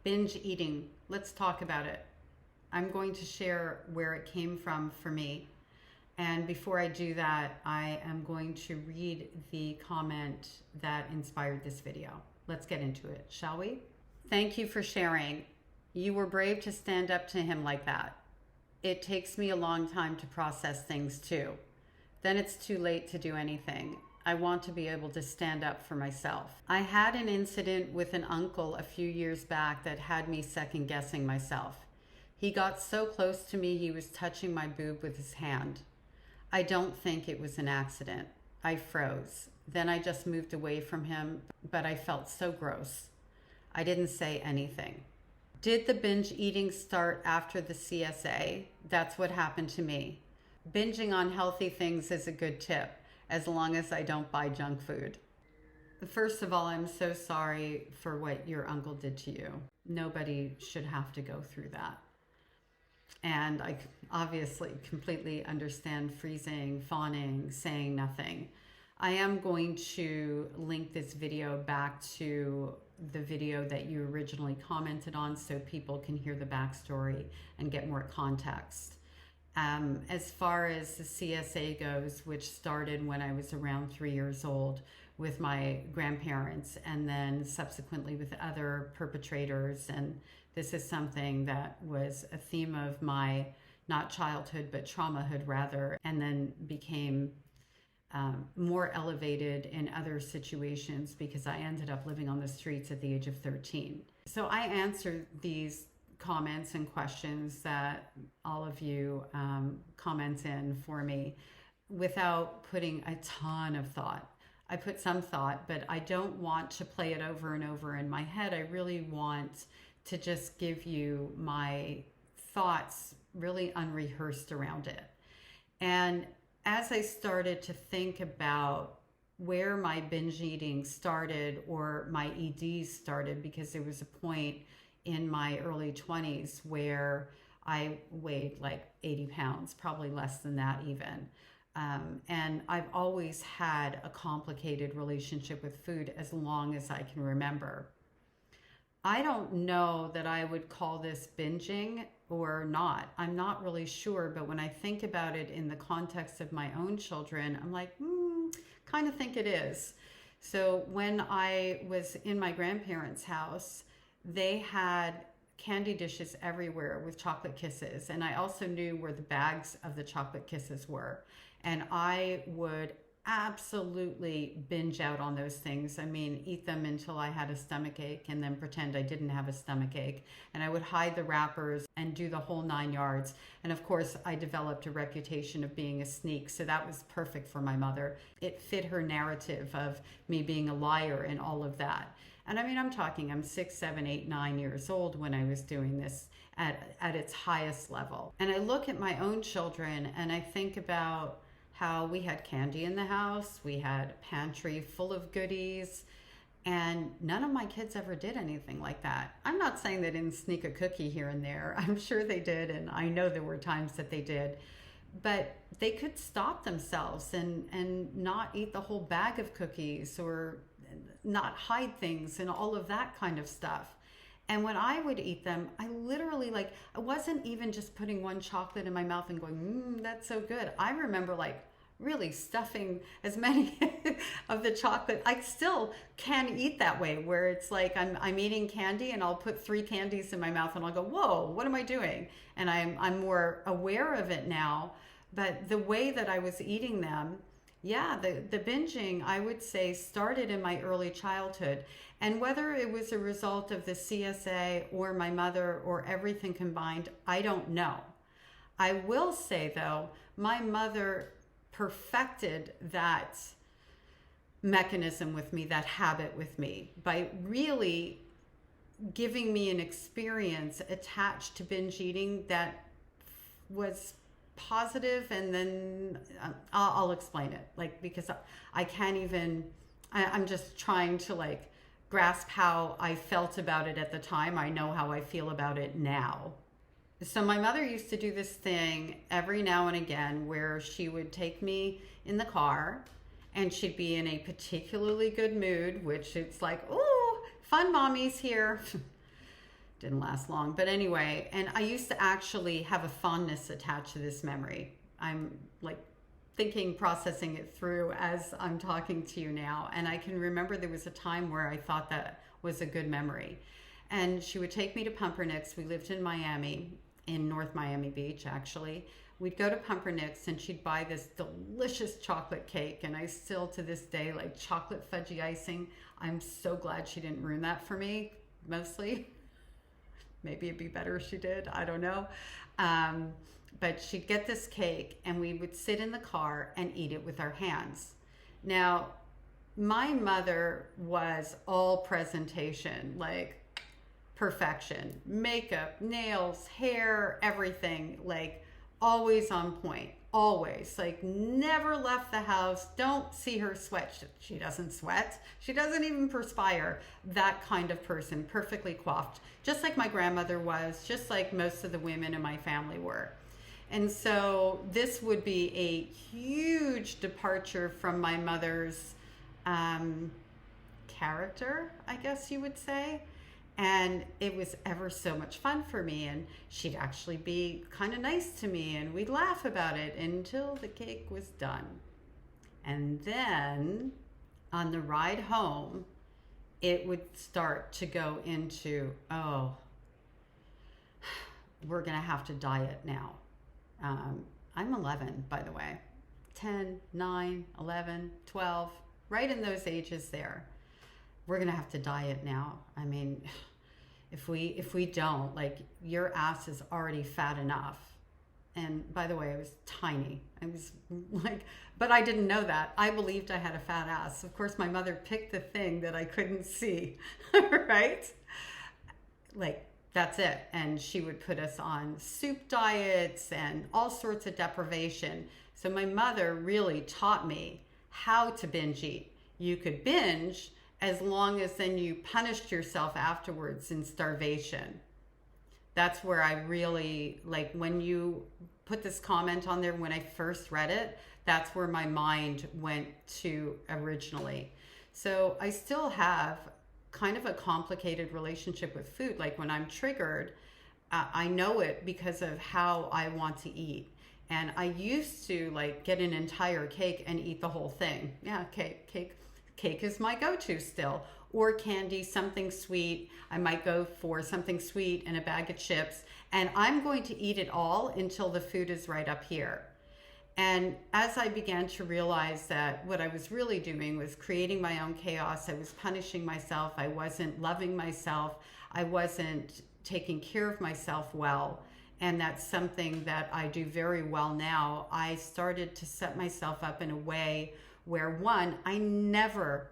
Binge eating. Let's talk about it. I'm going to share where it came from for me. And before I do that, I am going to read the comment that inspired this video. Let's get into it, shall we? Thank you for sharing. You were brave to stand up to him like that. It takes me a long time to process things too. Then it's too late to do anything. I want to be able to stand up for myself. I had an incident with an uncle a few years back that had me second guessing myself. He got so close to me he was touching my boob with his hand. I don't think it was an accident. I froze. Then I just moved away from him, but I felt so gross. I didn't say anything. Did the binge eating start after the CSA? That's what happened to me. Binging on healthy things is a good tip, as long as I don't buy junk food. First of all, I'm so sorry for what your uncle did to you. Nobody should have to go through that. And I obviously completely understand freezing, fawning, saying nothing. I am going to link this video back to the video that you originally commented on so people can hear the backstory and get more context. As far as the CSA goes, which started when I was around 3 years old with my grandparents and then subsequently with other perpetrators, and this is something that was a theme of my, not childhood, but traumahood rather, and then became more elevated in other situations because I ended up living on the streets at the age of 13. So I answered these comments and questions that all of you comment in for me without putting a ton of thought. I put some thought, but I don't want to play it over and over in my head. I really want to just give you my thoughts really unrehearsed around it. And as I started to think about where my binge eating started or my EDs started, because there was a point in my early 20s where I weighed like 80 pounds, probably less than that even. And I've always had a complicated relationship with food as long as I can remember. I don't know that I would call this binging or not. I'm not really sure, but when I think about it in the context of my own children, I'm like, kind of think it is. So when I was in my grandparents' house, they had candy dishes everywhere with chocolate kisses. And I also knew where the bags of the chocolate kisses were. And I would absolutely binge out on those things. I mean, eat them until I had a stomach ache and then pretend I didn't have a stomach ache. And I would hide the wrappers and do the whole 9 yards. And of course, I developed a reputation of being a sneak. So that was perfect for my mother. It fit her narrative of me being a liar and all of that. And I mean, I'm 6, 7, 8, 9 years old when I was doing this at its highest level. And I look at my own children and I think about how we had candy in the house, we had a pantry full of goodies, and none of my kids ever did anything like that. I'm not saying they didn't sneak a cookie here and there. I'm sure they did, and I know there were times that they did. But they could stop themselves and not eat the whole bag of cookies or not hide things and all of that kind of stuff. And when I would eat them, I literally, I wasn't even just putting one chocolate in my mouth and going, that's so good. I remember really stuffing as many of the chocolate. I still can eat that way, where it's like I'm eating candy and I'll put 3 candies in my mouth and I'll go, whoa, what am I doing? And I'm more aware of it now. But the way that I was eating them, yeah, the binging, I would say, started in my early childhood. And whether it was a result of the CSA or my mother or everything combined, I don't know. I will say, though, my mother perfected that mechanism with me, that habit with me, by really giving me an experience attached to binge eating that was positive. And then I'll explain it, because I can't even, I'm just trying to grasp how I felt about it at the time. I know how I feel about it now. So my mother used to do this thing every now and again where she would take me in the car and she'd be in a particularly good mood, which it's like, oh, fun mommy's here. Didn't last long. But anyway, and I used to actually have a fondness attached to this memory. I'm like thinking, processing it through as I'm talking to you now. And I can remember there was a time where I thought that was a good memory. And she would take me to Pumpernicks. We lived in Miami, in North Miami Beach, actually. We'd go to Pumpernicks and she'd buy this delicious chocolate cake. And I still, to this day, like chocolate fudgy icing. I'm so glad she didn't ruin that for me, mostly. Maybe it'd be better if she did. I don't know. But she'd get this cake and we would sit in the car and eat it with our hands. Now, my mother was all presentation, like perfection, makeup, nails, hair, everything, like always on point, always, like never left the house. Don't see her sweat. She doesn't sweat. She doesn't even perspire. That kind of person, perfectly coiffed, just like my grandmother was, just like most of the women in my family were. And so this would be a huge departure from my mother's character, I guess you would say. And it was ever so much fun for me. And she'd actually be kind of nice to me and we'd laugh about it until the cake was done. And then on the ride home, it would start to go into, oh, we're going to have to diet now. I'm 11, by the way. 10, 9, 11, 12, right in those ages there. We're going to have to diet now. I mean, if we don't, like, your ass is already fat enough. And by the way, I was tiny. I was like, but I didn't know that. I believed I had a fat ass. Of course, my mother picked the thing that I couldn't see, right? Like, that's it. And she would put us on soup diets and all sorts of deprivation. So my mother really taught me how to binge eat. You could binge as long as then you punished yourself afterwards in starvation. That's where I really, like, when you put this comment on there, when I first read it, that's where my mind went to originally. So I still have kind of a complicated relationship with food. Like when I'm triggered, I know it because of how I want to eat. And I used to like get an entire cake and eat the whole thing. Yeah, cake is my go-to still. Or candy, something sweet. I might go for something sweet and a bag of chips. And I'm going to eat it all until the food is right up here. And as I began to realize that what I was really doing was creating my own chaos, I was punishing myself, I wasn't loving myself, I wasn't taking care of myself well, and that's something that I do very well now. I started to set myself up in a way where, one, I never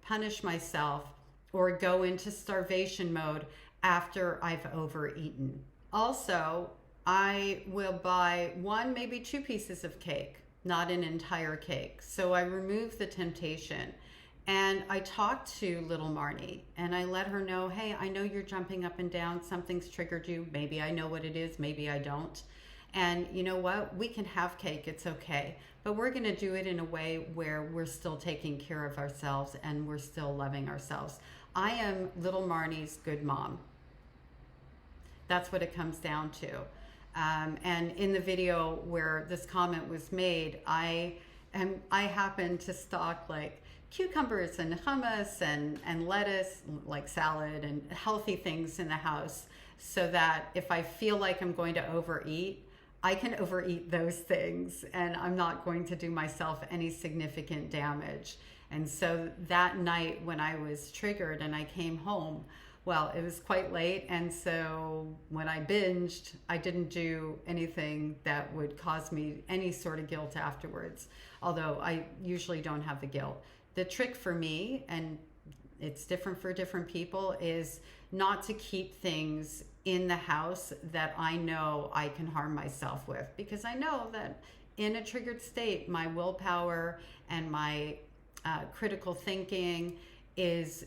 punish myself or go into starvation mode after I've overeaten. Also, I will buy one, maybe 2 pieces of cake, not an entire cake. So I remove the temptation. And I talked to little Marnie and I let her know, hey, I know you're jumping up and down. Something's triggered you. Maybe I know what it is. Maybe I don't. And you know what? We can have cake. It's okay. But we're going to do it in a way where we're still taking care of ourselves and we're still loving ourselves. I am little Marnie's good mom. That's what it comes down to. And in the video where this comment was made, I happen to stock like cucumbers and hummus and lettuce, like salad and healthy things in the house, so that if I feel like I'm going to overeat, I can overeat those things and I'm not going to do myself any significant damage. And so that night when I was triggered and I came home, well, it was quite late, and so when I binged, I didn't do anything that would cause me any sort of guilt afterwards, although I usually don't have the guilt. The trick for me, and it's different for different people, is not to keep things in the house that I know I can harm myself with, because I know that in a triggered state, my willpower and my critical thinking is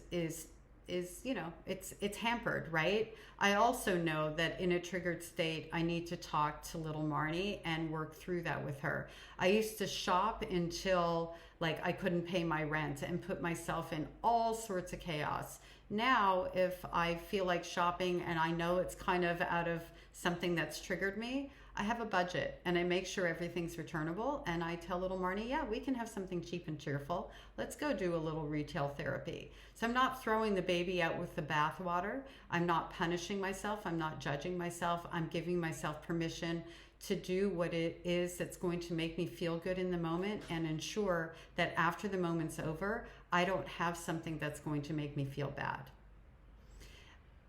you know, it's hampered, right? I also know that in a triggered state, I need to talk to little Marnie and work through that with her. I used to shop until like I couldn't pay my rent and put myself in all sorts of chaos Now, if I feel like shopping and I know it's kind of out of something that's triggered me, I have a budget and I make sure everything's returnable. And I tell little Marnie, yeah, we can have something cheap and cheerful. Let's go do a little retail therapy. So I'm not throwing the baby out with the bathwater. I'm not punishing myself. I'm not judging myself. I'm giving myself permission to do what it is that's going to make me feel good in the moment and ensure that after the moment's over, I don't have something that's going to make me feel bad.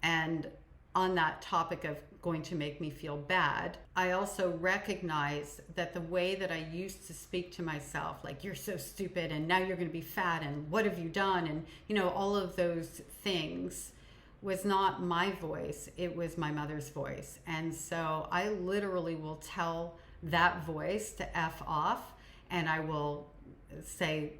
And on that topic of going to make me feel bad, I also recognize that the way that I used to speak to myself, like, you're so stupid and now you're going to be fat and what have you done? And, you know, all of those things was not my voice. It was my mother's voice. And so I literally will tell that voice to F off, and I will say,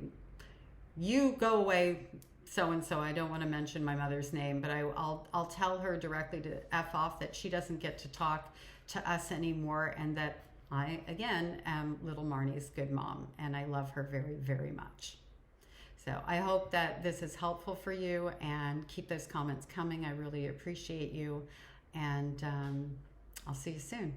you go away, so-and-so. I don't want to mention my mother's name, but I'll tell her directly to F off, that she doesn't get to talk to us anymore, and that I, again, am little Marnie's good mom, and I love her very, very much. So I hope that this is helpful for you, and keep those comments coming. I really appreciate you, and I'll see you soon.